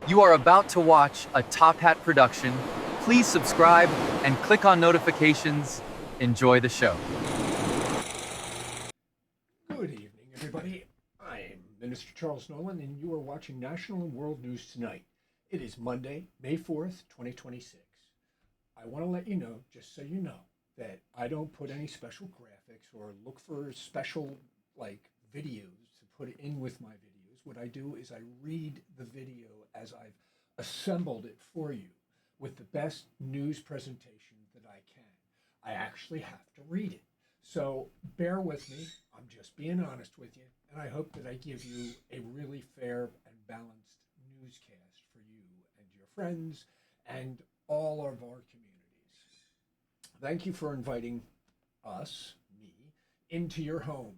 You are about to watch a Top Hat production. Please subscribe and click on notifications. Enjoy the show. Good evening, everybody. I'm Minister Charles Nolen, and you are watching National and World News Tonight. It is Monday, May 4th, 2026. I want to let you know, just so you know, that I don't put any special graphics or look for special, videos to put in with my videos. What I do is I read the video as I've assembled it for you with the best news presentation that I can. I actually have to read it. So bear with me. I'm just being honest with you. And I hope that I give you a really fair and balanced newscast for you and your friends and all of our communities. Thank you for inviting us, me, into your home.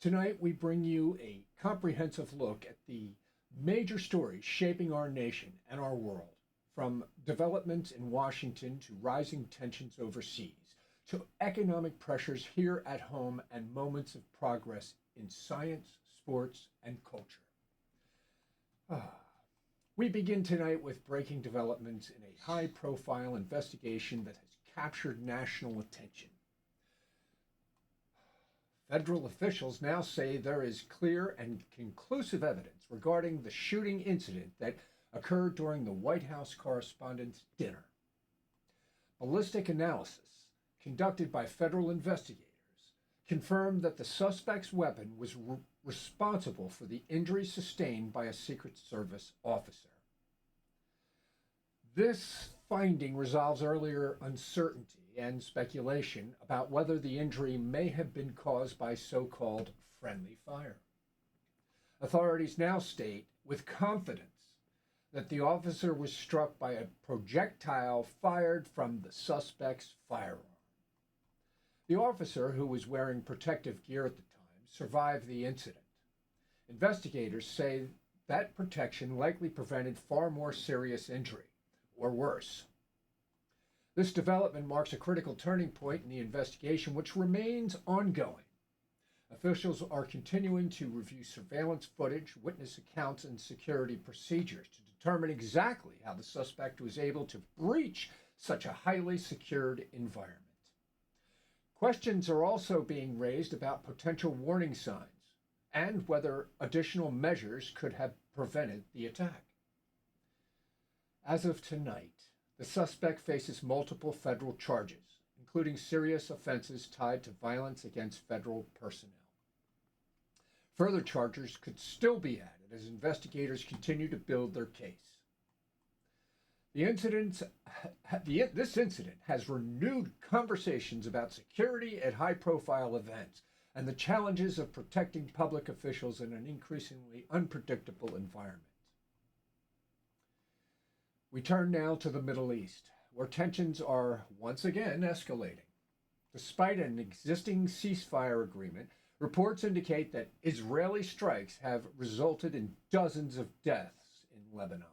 Tonight we bring you a comprehensive look at the major stories shaping our nation and our world, from developments in Washington to rising tensions overseas, to economic pressures here at home and moments of progress in science, sports, and culture. We begin tonight with breaking developments in a high-profile investigation that has captured national attention. Federal officials now say there is clear and conclusive evidence regarding the shooting incident that occurred during the White House Correspondents' dinner. Ballistic analysis conducted by federal investigators confirmed that the suspect's weapon was responsible for the injuries sustained by a Secret Service officer. This finding resolves earlier uncertainty and speculation about whether the injury may have been caused by so-called friendly fire. Authorities now state with confidence that the officer was struck by a projectile fired from the suspect's firearm. The officer, who was wearing protective gear at the time, survived the incident. Investigators say that protection likely prevented far more serious injury, or worse. This development marks a critical turning point in the investigation, which remains ongoing. Officials are continuing to review surveillance footage, witness accounts, and security procedures to determine exactly how the suspect was able to breach such a highly secured environment. Questions are also being raised about potential warning signs and whether additional measures could have prevented the attack. As of tonight, the suspect faces multiple federal charges, including serious offenses tied to violence against federal personnel. Further charges could still be added as investigators continue to build their case. This incident has renewed conversations about security at high-profile events and the challenges of protecting public officials in an increasingly unpredictable environment. We turn now to the Middle East, where tensions are once again escalating. Despite an existing ceasefire agreement, reports indicate that Israeli strikes have resulted in dozens of deaths in Lebanon.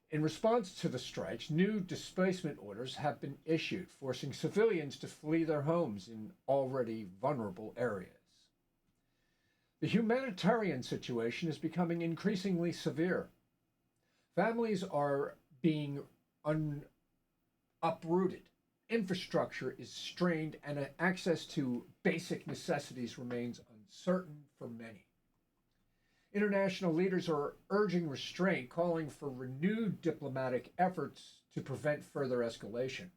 In response to the strikes, new displacement orders have been issued, forcing civilians to flee their homes in already vulnerable areas. The humanitarian situation is becoming increasingly severe. Families are being uprooted. Infrastructure is strained, and access to basic necessities remains uncertain for many. International leaders are urging restraint, calling for renewed diplomatic efforts to prevent further escalation.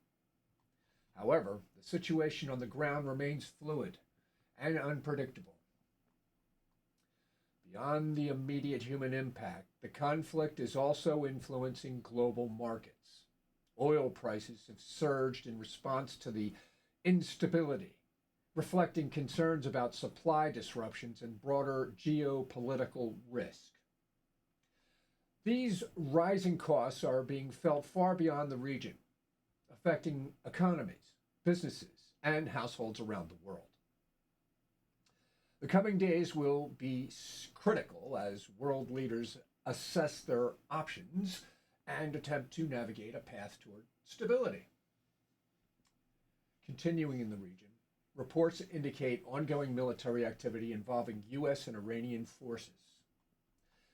However, the situation on the ground remains fluid and unpredictable. Beyond the immediate human impact, the conflict is also influencing global markets. Oil prices have surged in response to the instability, reflecting concerns about supply disruptions and broader geopolitical risk. These rising costs are being felt far beyond the region, affecting economies, businesses, and households around the world. The coming days will be critical as world leaders assess their options and attempt to navigate a path toward stability. Continuing in the region, reports indicate ongoing military activity involving U.S. and Iranian forces.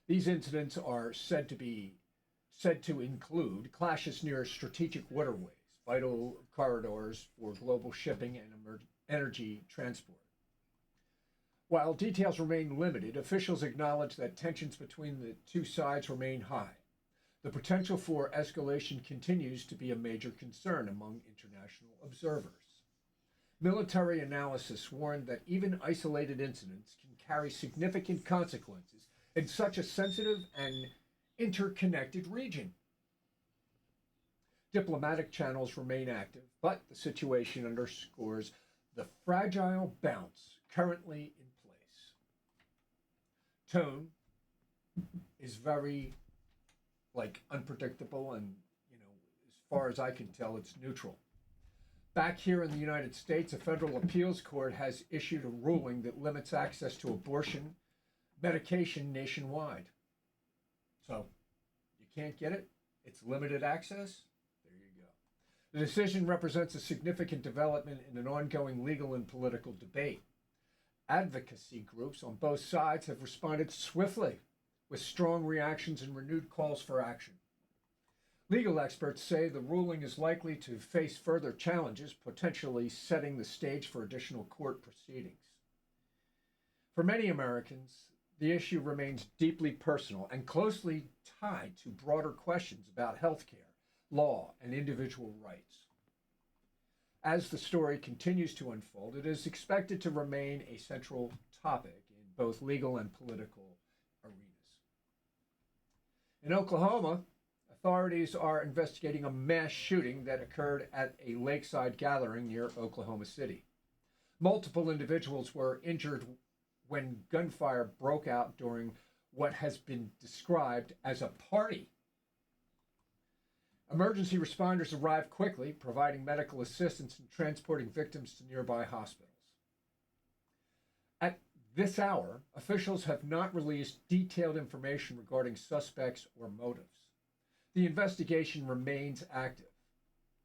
These incidents are said to include clashes near strategic waterways, vital corridors for global shipping and energy transport. While details remain limited, officials acknowledge that tensions between the two sides remain high. The potential for escalation continues to be a major concern among international observers. Military analysis warned that even isolated incidents can carry significant consequences in such a sensitive and interconnected region. Diplomatic channels remain active, but the situation underscores the fragile balance currently in place. Tone is very unpredictable, and as far as I can tell, it's neutral. Back here in the United States, a federal appeals court has issued a ruling that limits access to abortion medication nationwide. So you can't get it, it's limited access. There you go. The decision represents a significant development in an ongoing legal and political debate. Advocacy groups on both sides have responded swiftly with strong reactions and renewed calls for action. Legal experts say the ruling is likely to face further challenges, potentially setting the stage for additional court proceedings. For many Americans, the issue remains deeply personal and closely tied to broader questions about healthcare, law, and individual rights. As the story continues to unfold, it is expected to remain a central topic in both legal and political arenas. In Oklahoma, authorities are investigating a mass shooting that occurred at a lakeside gathering near Oklahoma City. Multiple individuals were injured when gunfire broke out during what has been described as a party. Emergency responders arrived quickly, providing medical assistance and transporting victims to nearby hospitals. At this hour, officials have not released detailed information regarding suspects or motives. The investigation remains active.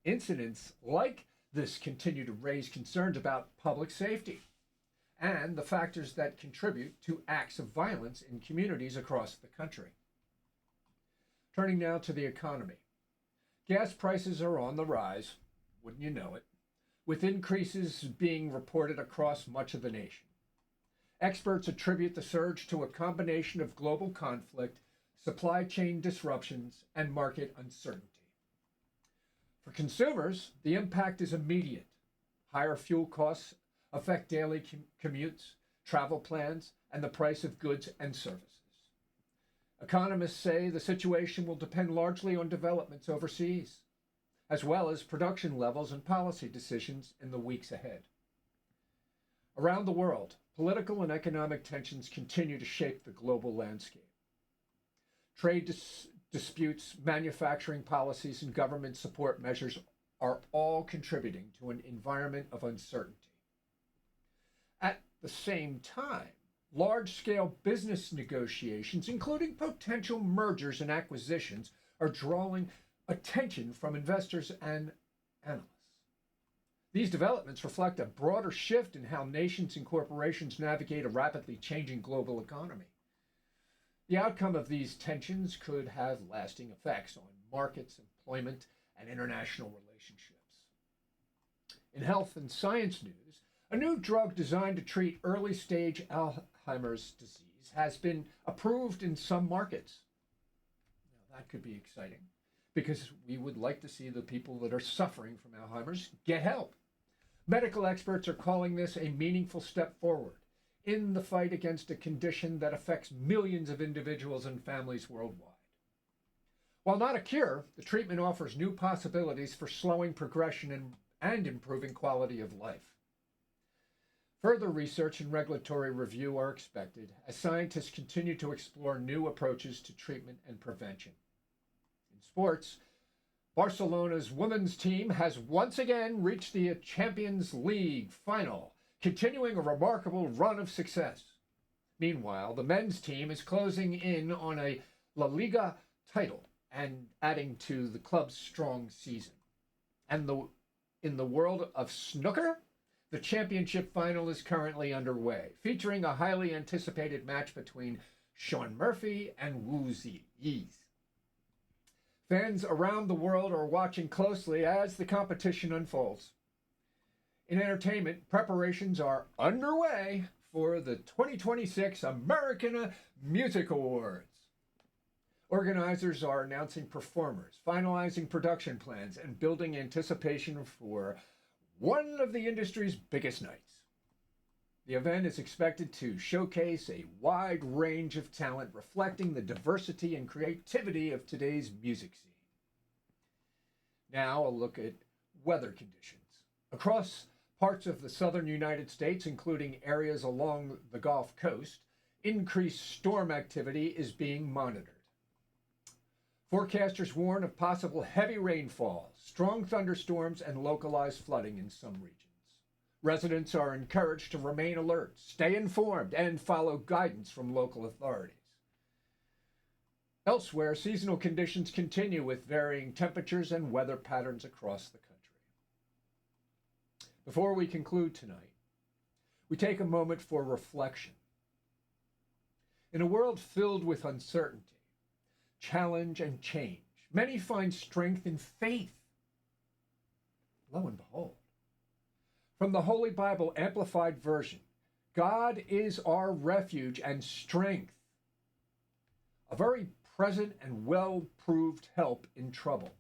Incidents like this continue to raise concerns about public safety and the factors that contribute to acts of violence in communities across the country. Turning now to the economy. Gas prices are on the rise, wouldn't you know it, with increases being reported across much of the nation. Experts attribute the surge to a combination of global conflict, supply chain disruptions, and market uncertainty. For consumers, the impact is immediate. Higher fuel costs affect daily commutes, travel plans, and the price of goods and services. Economists say the situation will depend largely on developments overseas, as well as production levels and policy decisions in the weeks ahead. Around the world, political and economic tensions continue to shape the global landscape. Trade disputes, manufacturing policies, and government support measures are all contributing to an environment of uncertainty. At the same time, large-scale business negotiations, including potential mergers and acquisitions, are drawing attention from investors and analysts. These developments reflect a broader shift in how nations and corporations navigate a rapidly changing global economy. The outcome of these tensions could have lasting effects on markets, employment, and international relationships. In health and science news, a new drug designed to treat early-stage Alzheimer's disease has been approved in some markets. Now, that could be exciting because we would like to see the people that are suffering from Alzheimer's get help. Medical experts are calling this a meaningful step forward in the fight against a condition that affects millions of individuals and families worldwide. While not a cure, the treatment offers new possibilities for slowing progression and improving quality of life. Further research and regulatory review are expected as scientists continue to explore new approaches to treatment and prevention. In sports, Barcelona's women's team has once again reached the Champions League final, continuing a remarkable run of success. Meanwhile, the men's team is closing in on a La Liga title and adding to the club's strong season. And in the world of snooker, the championship final is currently underway, featuring a highly anticipated match between Sean Murphy, and Wu Yeez. Fans around the world are watching closely as the competition unfolds. In entertainment, preparations are underway for the 2026 American Music Awards. Organizers are announcing performers, finalizing production plans, and building anticipation for one of the industry's biggest nights. The event is expected to showcase a wide range of talent reflecting the diversity and creativity of today's music scene. Now a look at weather conditions. Across parts of the southern United States, including areas along the Gulf Coast, increased storm activity is being monitored. Forecasters warn of possible heavy rainfall, strong thunderstorms, and localized flooding in some regions. Residents are encouraged to remain alert, stay informed, and follow guidance from local authorities. Elsewhere, seasonal conditions continue with varying temperatures and weather patterns across the country. Before we conclude tonight, we take a moment for reflection. In a world filled with uncertainty, challenge, and change, many find strength in faith. Lo and behold, from the Holy Bible Amplified Version, God is our refuge and strength, a very present and well-proved help in trouble.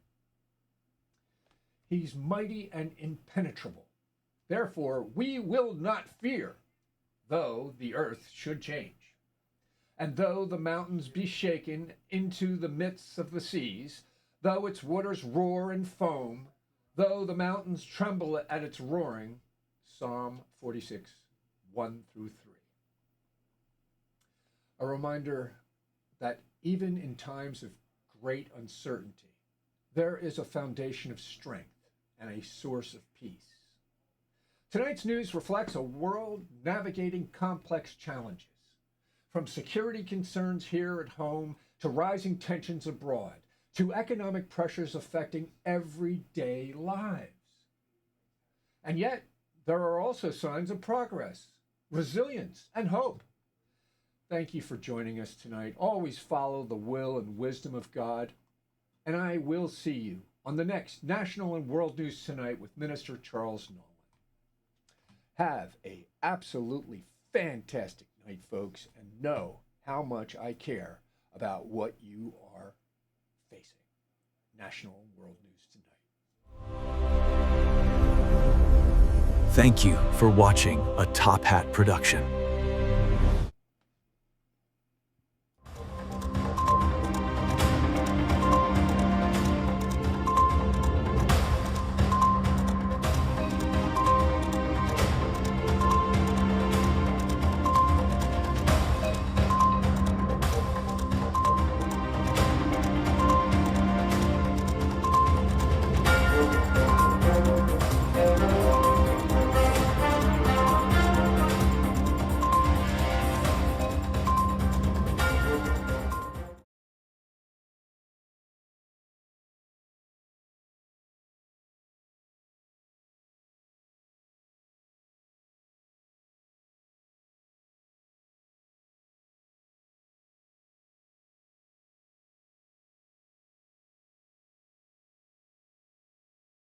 He's mighty and impenetrable. Therefore, we will not fear, though the earth should change, and though the mountains be shaken into the midst of the seas, though its waters roar and foam, though the mountains tremble at its roaring. Psalm 46, 1 through 3. A reminder that even in times of great uncertainty, there is a foundation of strength and a source of peace. Tonight's news reflects a world navigating complex challenges, from security concerns here at home to rising tensions abroad, to economic pressures affecting everyday lives. And yet, there are also signs of progress, resilience, and hope. Thank you for joining us tonight. Always follow the will and wisdom of God, and I will see you on the next National and World News Tonight with Minister Charles Nolen. Have a absolutely fantastic night, folks, and know how much I care about what you are facing. National and World News Tonight. Thank you for watching a Top Hat production.